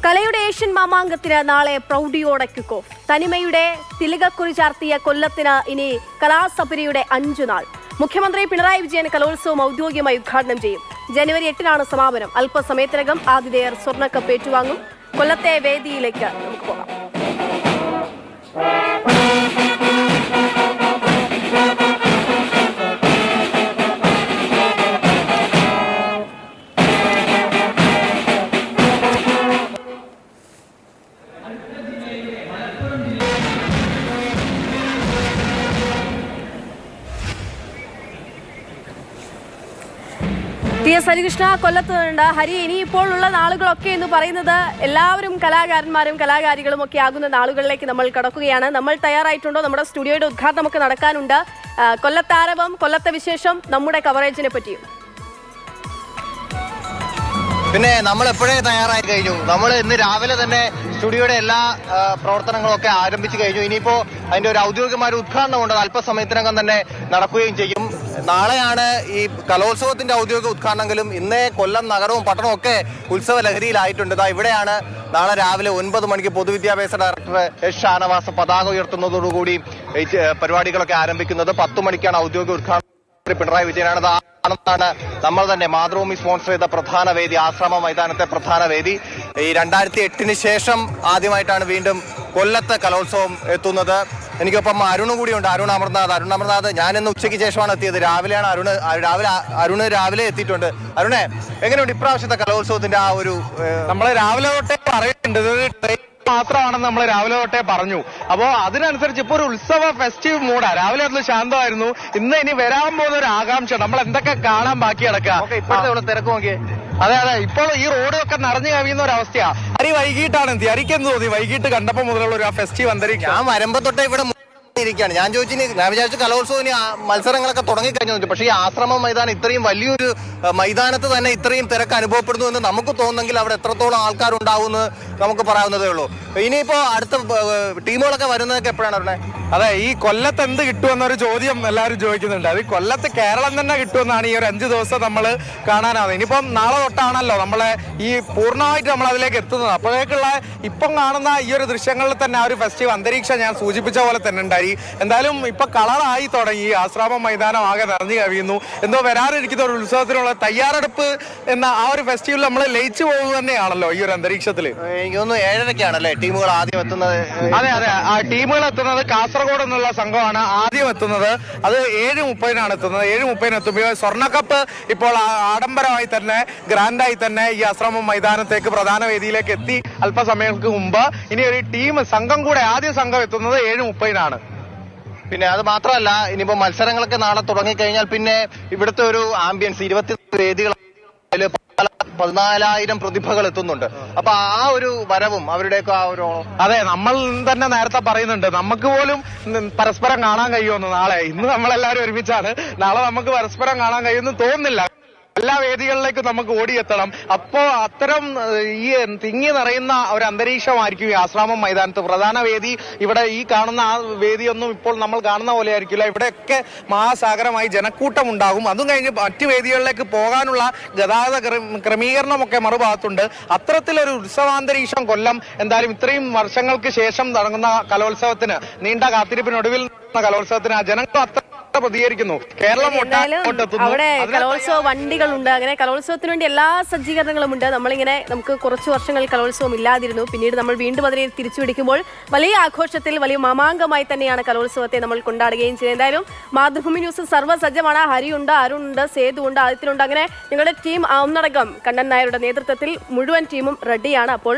കലയുടെ ഏഷ്യൻ മാമാങ്കത്തിന് നാളെ പ്രൗഢിയോടെ kick off. തനിമയുടെ തിലകക്കുറി ചാർത്തിയ കൊല്ലത്തിന് ഇനി കലാസപരിയുടെ 5 നാൾ. മുഖ്യമന്ത്രി പിണറായി വിജയൻ കലോത്സവം ഔദ്യോഗികമായി ഉദ്ഘാടനം ചെയ്യും. ജനുവരി 8-നാണ് സമാപനം. അല്പസമയത്തിനകം ആതിഥേയർ സ്വർണ്ണക്കപ്പ് ഏറ്റുവാങ്ങും. കൊല്ലത്തെ വേദിയിലേക്ക് നമുക്ക് പോകാം. ടി എസ് ഹരികൃഷ്ണ കൊല്ലത്തുണ്ട്. ഹരി, ഇനിയിപ്പോൾ ഉള്ള നാളുകളൊക്കെ എന്ന് പറയുന്നത് എല്ലാവരും കലാകാരന്മാരും കലാകാരികളും ഒക്കെ ആകുന്ന നാളുകളിലേക്ക് നമ്മൾ കടക്കുകയാണ്. നമ്മൾ തയ്യാറായിട്ടുണ്ടോ? നമ്മുടെ സ്റ്റുഡിയോയുടെ ഉദ്ഘാടനമൊക്കെ നടക്കാനുണ്ട്. കൊല്ലത്താരവം, കൊല്ലത്തെ വിശേഷം, നമ്മുടെ കവറേജിനെ പറ്റിയും. പിന്നെ നമ്മൾ എപ്പോഴേ തയ്യാറായി കഴിഞ്ഞു. നമ്മൾ ഇന്ന് രാവിലെ തന്നെ സ്റ്റുഡിയോയുടെ എല്ലാ പ്രവർത്തനങ്ങളൊക്കെ ആരംഭിച്ചു കഴിഞ്ഞു. ഇനിയിപ്പോ അതിന്റെ ഒരു ഔദ്യോഗികമായ ഉദ്ഘാടനം ഉണ്ട്. അല്പസമയത്തിനകം തന്നെ നടക്കുകയും ചെയ്യും. നാളെയാണ് ഈ കലോത്സവത്തിന്റെ ഔദ്യോഗിക ഉദ്ഘാടനമെങ്കിലും ഇന്നേ കൊല്ലം നഗരവും പട്ടണവും ഒക്കെ ഉത്സവ ലഹരിയിലായിട്ടുണ്ട്. ഇവിടെയാണ് നാളെ രാവിലെ 9 മണിക്ക് പൊതുവിദ്യാഭ്യാസ ഡയറക്ടർ എസ് ഷാനവാസ് പതാക ഉയർത്തുന്നതോടുകൂടി പരിപാടികളൊക്കെ ആരംഭിക്കുന്നത്. 10 മണിക്കാണ് ഔദ്യോഗിക ഉദ്ഘാടനം. പിണറായി വിജയനാണ് നമ്മൾ തന്നെ മാതൃഭൂമി സ്പോൺസർ ചെയ്ത പ്രധാന വേദി, ആശ്രമ മൈതാനത്തെ പ്രധാന വേദി. ഈ 2008-ന് ശേഷം ആദ്യമായിട്ടാണ് വീണ്ടും കൊല്ലത്തെ കലോത്സവം എത്തുന്നത്. എനിക്കൊപ്പം അരുണ് കൂടിയുണ്ട്. അരുൺ അമർനാഥ് ഞാൻ ഇന്ന് ഉച്ചയ്ക്ക് ശേഷമാണ് എത്തിയത്. അരുണ് രാവിലെ എത്തിയിട്ടുണ്ട്. അരുണെ, എങ്ങനെയുണ്ട് ഇപ്രാവശ്യത്തെ കലോത്സവത്തിന്റെ ആ ഒരു? നമ്മള് രാവിലെ തൊട്ടേ പറയുന്നുണ്ട് മാത്രമാണെന്ന് നമ്മൾ രാവിലെ തൊട്ടേ പറഞ്ഞു. അപ്പോ അതിനനുസരിച്ച് ഇപ്പൊ ഒരു ഉത്സവ ഫെസ്റ്റീവ് മൂഡാ. രാവിലെ ഒന്ന് ശാന്തമായിരുന്നു. ഇനി വരാൻ പോകുന്ന ഒരു ആകാംക്ഷ, നമ്മൾ എന്തൊക്കെ കാണാൻ ബാക്കി കിടക്കുക. ഇപ്പോഴത്തെ തിരക്ക് നോക്കിയേ. അതെ, ഇപ്പോൾ ഈ റോഡൊക്കെ നിറഞ്ഞു കവിയുന്ന ഒരു അവസ്ഥയാ. ഹരി വൈകിട്ടാണ് എത്തി. ഹരിക്കെന്ത് തോന്നി വൈകിട്ട് കണ്ടപ്പോൾ മുതലുള്ള ഒരു ഫെസ്റ്റീവ് അന്തരീക്ഷം? ഞാൻ വരുമ്പോ തൊട്ടേ ഇവിടെ ഇരിക്കുകയാണ്. ഞാൻ വിചാരിച്ചു കലോത്സവം ഇനി മത്സരങ്ങളൊക്കെ തുടങ്ങിക്കഴിഞ്ഞു. പക്ഷേ ഈ ആശ്രമ മൈതാനം ഇത്രയും വലിയൊരു മൈതാനത്ത് തന്നെ ഇത്രയും തിരക്ക് അനുഭവപ്പെടുന്നു എന്ന് നമുക്ക് തോന്നുന്നെങ്കിൽ അവിടെ എത്രത്തോളം ആൾക്കാരുണ്ടാവുമെന്ന് നമുക്ക് പറയാവുന്നതേ ഉള്ളൂ. ഇനിയിപ്പോ അടുത്ത ടീമുകളൊക്കെ വരുന്നതൊക്കെ എപ്പോഴാണ് അവരുടെ? അതെ, ഈ കൊല്ലത്ത് എന്ത് കിട്ടുമെന്നൊരു ചോദ്യം എല്ലാവരും ചോദിക്കുന്നുണ്ട്. അത് കൊല്ലത്ത് കേരളം തന്നെ കിട്ടുമെന്നാണ് ഈ ഒരു 5 ദിവസം നമ്മൾ കാണാനാവുന്നത്. ഇനിയിപ്പം നാളെ തൊട്ടാണല്ലോ നമ്മളെ ഈ പൂർണ്ണമായിട്ട് നമ്മൾ അതിലേക്ക് എത്തുന്നത്. അപ്പോഴേക്കുള്ള ഇപ്പം കാണുന്ന ഈ ഒരു ദൃശ്യങ്ങളിൽ തന്നെ ആ ഒരു ഫെസ്റ്റീവ് അന്തരീക്ഷം ഞാൻ സൂചിപ്പിച്ച പോലെ തന്നെ ഉണ്ടായി. എന്തായാലും ഇപ്പൊ കളറായി തുടങ്ങി. ആശ്രാമം മൈതാനം ആകെ നിറഞ്ഞു കവിയുന്നു. എന്തോ വരാനിരിക്കുന്ന ഒരു ഉത്സവത്തിനുള്ള തയ്യാറെടുപ്പ് എന്ന ആ ഒരു ഫെസ്റ്റിവൽ നമ്മൾ ലയിച്ചു പോകുക തന്നെയാണല്ലോ ഈ ഒരു അന്തരീക്ഷത്തിൽ. എനിക്കൊന്ന് 7:30-ക്കാണല്ലേ ടീമുകൾ ആദ്യം എത്തുന്നത്? അതെ, ആ ടീമുകൾ എത്തുന്നത് കാസർഗോഡ് എന്നുള്ള സംഘമാണ് ആദ്യം എത്തുന്നത്. അത് 7:30-നാണ് എത്തുന്നത്. 7:30-ന് എത്തുമ്പോൾ സ്വർണ്ണക്കപ്പ് ഇപ്പോൾ ആഡംബരമായി തന്നെ ഗ്രാൻഡായി തന്നെ ഈ ആശ്രമം മൈതാനത്തേക്ക് പ്രധാന വേദിയിലേക്ക് എത്തി. അല്പസമയങ്ങൾക്ക് മുമ്പ് ഇനി ഒരു സംഘം കൂടെ ആദ്യ സംഘം എത്തുന്നത് 7:30-നാണ്. പിന്നെ അത് മാത്രമല്ല, ഇനിയിപ്പോ മത്സരങ്ങളൊക്കെ നാളെ തുടങ്ങിക്കഴിഞ്ഞാൽ പിന്നെ ഇവിടുത്തെ ഒരു ആംബിയൻസ് 20 വേദികൾ 14,000 പ്രതിഭകൾ എത്തുന്നുണ്ട്. അപ്പൊ ആ ഒരു വരവും അവരുടെയൊക്കെ ആ ഒരു, അതെ, നമ്മൾ തന്നെ നേരത്തെ പറയുന്നുണ്ട് നമുക്ക് പോലും പരസ്പരം കാണാൻ കഴിയുമെന്ന്. നാളെ ഇന്ന് നമ്മളെല്ലാവരും ഒരുമിച്ചാണ്. നാളെ നമുക്ക് പരസ്പരം കാണാൻ കഴിയുമെന്ന് തോന്നുന്നില്ല. എല്ലാ വേദികളിലേക്കും നമുക്ക് ഓടിയെത്തണം. അപ്പോ അത്തരം ഈ തിങ്ങി നിറയുന്ന ഒരു അന്തരീക്ഷമായിരിക്കും ഈ ആശ്രാമം മൈതാനത്ത്. പ്രധാന വേദി ഇവിടെ ഈ കാണുന്ന ആ വേദിയൊന്നും ഇപ്പോൾ നമ്മൾ കാണുന്ന പോലെ ആയിരിക്കില്ല. ഇവിടെയൊക്കെ മഹാസാഗരമായി ജനക്കൂട്ടം ഉണ്ടാകും. അതും കഴിഞ്ഞ് മറ്റു വേദികളിലേക്ക് പോകാനുള്ള ഗതാഗത ക്രമീകരണമൊക്കെ മറുഭാഗത്തുണ്ട്. അത്തരത്തിലൊരു ഉത്സവാന്തരീക്ഷം കൊല്ലം എന്തായാലും ഇത്രയും വർഷങ്ങൾക്ക് ശേഷം തുടങ്ങുന്ന കലോത്സവത്തിന്, നീണ്ട കാത്തിരിപ്പിനൊടുവിൽ കലോത്സവത്തിന് ആ ജനങ്ങൾ അത്ര പ്രതികരിക്കുന്നു. കേരളം അവിടെ കലോത്സവ വണ്ടികളുണ്ട്. അങ്ങനെ കലോത്സവത്തിന് വേണ്ടി എല്ലാ സജ്ജീകരണങ്ങളും ഉണ്ട്. നമുക്ക് കുറച്ച് വർഷങ്ങൾ കലോത്സവം ഇല്ലാതിരുന്നു. പിന്നീട് നമ്മൾ വീണ്ടും അതിനെ തിരിച്ചു പിടിക്കുമ്പോൾ വലിയ ആഘോഷത്തിൽ വലിയ മാമാങ്കമായി തന്നെയാണ് കലോത്സവത്തെ നമ്മൾ കൊണ്ടാടുകയും ചെയ്യുന്നത്. എന്തായാലും മാതൃഭൂമി ന്യൂസ് സർവ്വസജ്ജമാണ്. ഹരിയുണ്ട്, അരുണുണ്ട്, സേതു ഉണ്ട്, ആദിത്യനുണ്ട്. അങ്ങനെ നിങ്ങളുടെ ടീം ഒന്നടങ്കം കണ്ണൻ നായരുടെ നേതൃത്വത്തിൽ മുഴുവൻ ടീമും റെഡിയാണ്. അപ്പോൾ